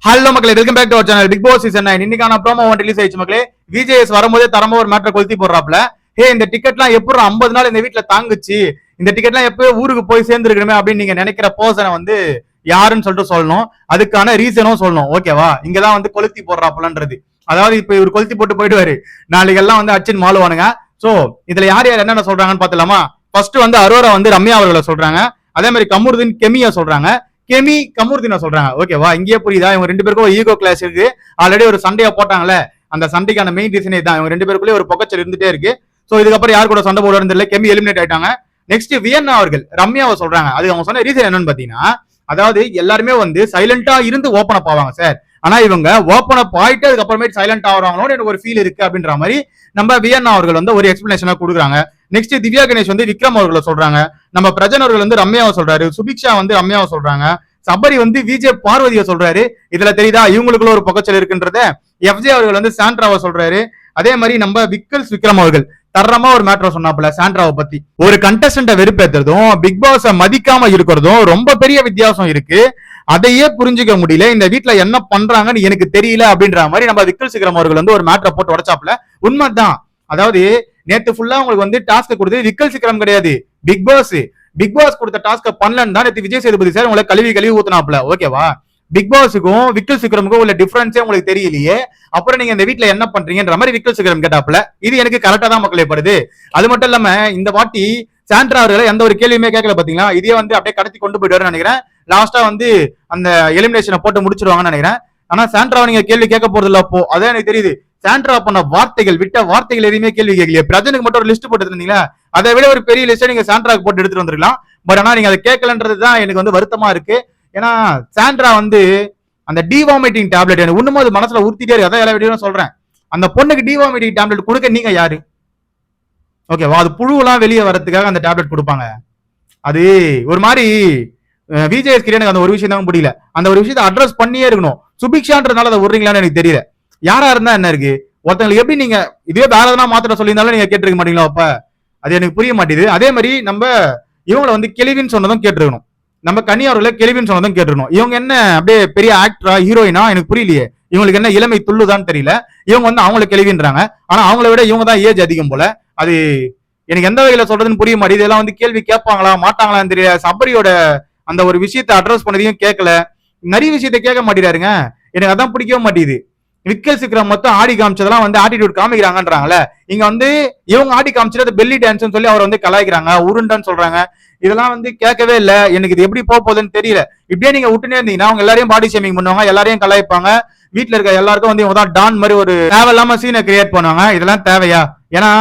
Hello மக்களே, welcome back to our channel. Bigg Boss season 9 இன்னைக்கான promo release ஆயிடுச்சு மக்களே. விஜேஎஸ் வரும்போதே தரமா ஒரு மேட்டர் கொளுத்தி போடுறாப்ல. இந்த டிக்கெட்லாம் எப்படி 50 நாள் இந்த வீட்டுல தாங்குச்சு, இந்த டிக்கெட்லாம் எப்போ ஊருக்கு போய் சேர்ந்துருக்கணுமே அப்படின்னு நீங்க நினைக்கிற பர்சனை வந்து யாருன்னு சொல்லிட்டு சொல்லணும், அதுக்கான ரீசனும் சொல்லணும். ஓகேவா? இங்கதான் வந்து கொளுத்தி போடுறாப்லன்றது. அதாவது இப்ப இவர் கொளுத்தி போட்டு போயிடுவாரு, நாளைக்கு எல்லாம் வந்து அச்சின் மாலுவானுங்க. சோ இதுல யார் யார் என்னென்ன சொல்றாங்கன்னு பாத்துலாமா? ஃபர்ஸ்ட் வந்து அரோரா வந்து ரம்யா அவர்களை சொல்றாங்க. அதே மாதிரி கமருதீன் கெமியா சொல்றாங்க. கெமி கமருதீனை சொல்றாங்க. ஓகேவா? இங்கே புரியுதா? இவங்க ரெண்டு பேருக்கும் ஒரு ஈகோ கிளாஸ் இருக்கு. ஆல்ரெடி ஒரு சண்டையா போட்டாங்களே, அந்த சண்டைக்கான மெயின் ரீசனே தான். இவங்க ரெண்டு பேருக்குள்ளே ஒரு பொக்கச்சல் இருந்துட்டே இருக்கு. சோ இதுக்கப்புறம் யார் கூட சண்டை போடுறது தெரியல. கெமி எலிமினேட் ஆயிட்டாங்க. நெக்ஸ்ட் வியன்னா அவர்கள் ரம்யாவை சொல்றாங்க. அது அவங்க சொன்ன ரீசன் என்னன்னு பாத்தீங்கன்னா, அதாவது எல்லாருமே வந்து சைலண்டா இருந்து ஓப்பன் அப் ஆவாங்க சார், ஆனா இவங்க ஓப்பன் அப் ஆயிட்டு அதுக்கப்புறமேட்டு சைலண்ட் ஆகிறாங்களோட எனக்கு ஒரு ஃபீல் இருக்கு அப்படின்ற மாதிரி நம்ம வியன்னா அவர்கள் வந்து ஒரு எக்ஸ்பிளேஷனா கொடுக்குறாங்க. நெக்ஸ்ட் திவ்யா கணேஷ் வந்து விக்ரம் அவர்களை சொல்றாங்க. நம்ம பிரஜன் அவர்கள் வந்து ரம்யாவை சொல்றாரு. சுபிக்ஷா வந்து ரம்யாவை சொல்றாங்க. சபரி வந்து விஜய் பார்வதியை சொல்றாரு. இதுல தெரியுதா இவங்களுக்குள்ள ஒரு பக்கச்சல் இருக்குன்றத. எஃப்ஜே அவர்கள் வந்து சாண்ட்ராவை சொல்றாரு. அதே மாதிரி நம்ம விக்ரம் அவர்கள் தரமா ஒரு மேட்டர் சொன்னாப்ல சாண்ட்ராவை பத்தி. ஒரு கண்டஸ்டன்ட வெறுப்பேற்றுறதும் பிக் பாஸ மதிக்காம இருக்கிறதும் ரொம்ப பெரிய வித்தியாசம் இருக்கு. அதையே புரிஞ்சுக்க முடியல, இந்த வீட்டுல என்ன பண்றாங்கன்னு எனக்கு தெரியல அப்படின்ற மாதிரி நம்ம விக்ரம் அவர்கள் வந்து ஒரு மேட்டரை போட்டு உடைச்சாப்ல. உண்மைதான். அதாவது நேத்து ஃபுல்லா உங்களுக்கு வந்து டாஸ்க் கொடுத்து விக்கல் கிடையாது, பிக் பாஸ். பிக் பாஸ் கொடுத்த டாஸ்க் பண்ணலன்னு தான் நேற்று விஜய் சேதுபதி சார் உங்களை கழுவி ஊத்தினாப்ல. ஓகேவா? பிக் பாஸுக்கும் விக்கல் சிக்கரமுக்கும் உள்ள டிஃபரன்ஸே உங்களுக்கு தெரியலையே, அப்புறம் நீங்க இந்த வீட்டுல என்ன பண்றீங்கன்ற மாதிரி விக்கல் சிக்கரம் கேட்டாப்ல. இது எனக்கு கரெக்டா தான் மக்களே படுது. அது மட்டும் இல்லாம இந்த வாட்டி சாண்ட்ரா அவர்களை எந்த ஒரு கேள்வியுமே கேட்கல பாத்தீங்களா. இதே வந்து அப்படியே கடத்தி கொண்டு போயிட்டு நினைக்கிறேன். லாஸ்டா வந்து அந்த எலிமினேஷனை போட்டு முடிச்சிருவாங்கன்னு நினைக்கிறேன். ஆனா சாண்ட்ராவை நீங்க கேள்வி கேட்க போறது இல்ல. அப்போ அதான் எனக்கு தெரியுது, சாண்ட்ரா பண்ண வார்த்தைகள் விட்ட வார்த்தைகள் எதுவுமே கேள்வி கேட்கலையே. பிரஜனுக்கு மட்டும் ஒரு லிஸ்ட் போட்டு இருந்தீங்களா, அதை விட ஒரு பெரிய லிஸ்ட் நீங்க சாண்ட்ராக்கு போட்டு எடுத்துட்டு வந்துருக்கலாம். பட் ஆனா நீங்க அதை கேட்கலன்றது தான் எனக்கு வந்து வருத்தமா இருக்கு. ஏன்னா சாண்ட்ரா வந்து அந்த டிவாமிட்டிங் டேப்லெட் எனக்கு இன்னும் அது மனசுல உறுத்திட்டே இருக்கு. அதான் எல்லா வீடியோவும் சொல்றேன், அந்த பொண்ணுக்கு டிவாமிட்டிங் டேப்லெட் கொடுக்க நீங்க யாரு? ஓகேவா? அது புழுவெல்லாம் வெளியே வரதுக்காக அந்த டேப்லெட் கொடுப்பாங்க. அது ஒரு மாதிரி விஜேஎஸ் கிட்ட எனக்கு அந்த ஒரு விஷயம் தான் முடியல. அந்த ஒரு விஷயத்தை அட்ரஸ் பண்ணியே இருக்கணும். சுபிக்ஷான்றதுனால அதை விடுறீங்களான்னு எனக்கு தெரியல. யாரா இருந்தா என்ன இருக்கு, ஒருத்தங்களுக்கு எப்படி நீங்க இதே வேற எதனா மாத்திர சொல்லியிருந்தாலும் நீங்க கேட்டிருக்க மாட்டீங்களா? அப்ப அது எனக்கு புரிய மாட்டேது. அதே மாதிரி நம்ம இவங்களை வந்து கெலிவின்னு சொன்னதும் கேட்டிருக்கணும். நம்ம கனி அவர்களை கெலிவின்னு சொன்னதும் கேட்டிருக்கணும். இவங்க என்ன அப்படியே பெரிய ஆக்டரா ஹீரோயினா எனக்கு புரியலையே. இவங்களுக்கு என்ன இளமை துள்ளுதான்னு தெரியல. இவங்க வந்து அவங்களை கெலிவின்றாங்க, ஆனா அவங்கள விட இவங்க தான் ஏஜ் அதிகம் போல. அது எனக்கு எந்த வகையில சொல்றதுன்னு புரிய மாட்டேது. இதெல்லாம் வந்து கேள்வி கேட்பாங்களா மாட்டாங்களான்னு தெரியல. சபரியோட அந்த ஒரு விஷயத்தை அட்ரஸ் பண்ணதையும் கேட்கல, நிறைய விஷயத்த கேட்க மாட்டேறாருங்க. எனக்கு அதான் பிடிக்கவே மாட்டேது. விக்கல் சிக்கரம் மொத்தம் ஆடி காமிச்சதெல்லாம் வந்து ஆட்டிடியூட் காமிக்கிறாங்கன்றாங்கல்ல, இங்க வந்து இவங்க ஆடி காமிச்சது பெல்லி டான்ஸ் சொல்லி அவர் வந்து கலாய்க்கிறாங்க, உருண்டன்னு சொல்றாங்க. இதெல்லாம் வந்து கேட்கவே இல்லை. எனக்கு இது எப்படி போக போகுதுன்னு தெரியல. இப்படியே நீங்க விட்டுனே இருந்தீங்கன்னா அவங்க எல்லாரையும் பாடி ஷேமிங் பண்ணுவாங்க, எல்லாரையும் கலாய்ப்பாங்க. வீட்டுல இருக்க எல்லாருக்கும் வந்து இவங்க தான் டான் மாதிரி ஒரு தேவையில்லாம சீனை கிரியேட் பண்ணுவாங்க. இதெல்லாம் தேவையா? ஏன்னா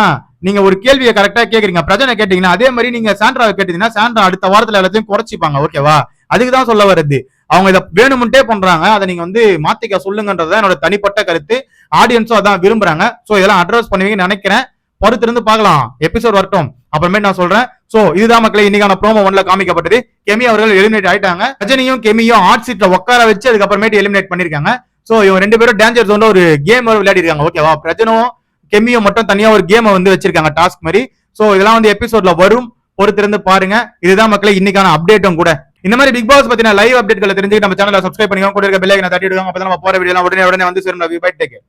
நீங்க ஒரு கேள்வியை கரெக்டா கேக்குறீங்க, பிரச்சனை கேட்டீங்கன்னா அதே மாதிரி நீங்க சாண்ட்ராவை கேட்டீங்கன்னா சாண்ட்ரா அடுத்த வாரத்துல எல்லாத்தையும் குறைச்சிப்பாங்க. ஓகேவா? அதுக்குதான் சொல்ல வருது. அவங்க இதை வேணும்ட்டே பண்றாங்க, அதை நீங்க வந்து மாத்திக்க சொல்லுங்கன்றதான் என்னோட தனிப்பட்ட கருத்து. ஆடியன்ஸும் அதான் விரும்புறாங்க. சோ இதெல்லாம் அட்ரஸ் பண்ணுவீங்கன்னு நினைக்கிறேன். பொறுத்திருந்து பார்க்கலாம், எபிசோட் வரட்டும், அப்புறமேட்டு நான் சொல்றேன். சோ இதுதான் மக்களே இன்னைக்கான ப்ரோமோ 1ல காமிக்கப்பட்டது. கெமி அவர்கள் எலிமினேட் ஆயிட்டாங்க. ரஜினியும் கெமியும் ஹாட் சீட்ல உட்கார வச்சு அதுக்கப்புறமேட்டு எலிமினேட் பண்ணிருக்காங்க. சோ இவங்க ரெண்டு பேரும் டேஞ்சர் ஜோன்ல ஒரு கேம் விளையாடி இருக்காங்க. ஓகேவா? பிரஜனும் கெமியும் மட்டும் தனியா ஒரு கேம் வந்து வச்சிருக்காங்க, டாஸ்க் மாதிரி. சோ இதெல்லாம் வந்து எபிசோட்ல வரும், பொறுத்திருந்து பாருங்க. இதுதான் மக்களே இன்னைக்கான அப்டேட்டும் கூட. இந்த மாதிரி பிக் பாஸ் பத்தின லைவ் அப்டேட்களை தெரிஞ்சுக்க நம்ம சேனலை சப்ஸ்கிரைப் பண்ணிக்கோங்க. கூட இருக்க பெல் ஐகானை தட்டி விடுங்க. அப்பதான் நம்ம போற வீடியோ உடனே வந்து சேரும். Bye take care.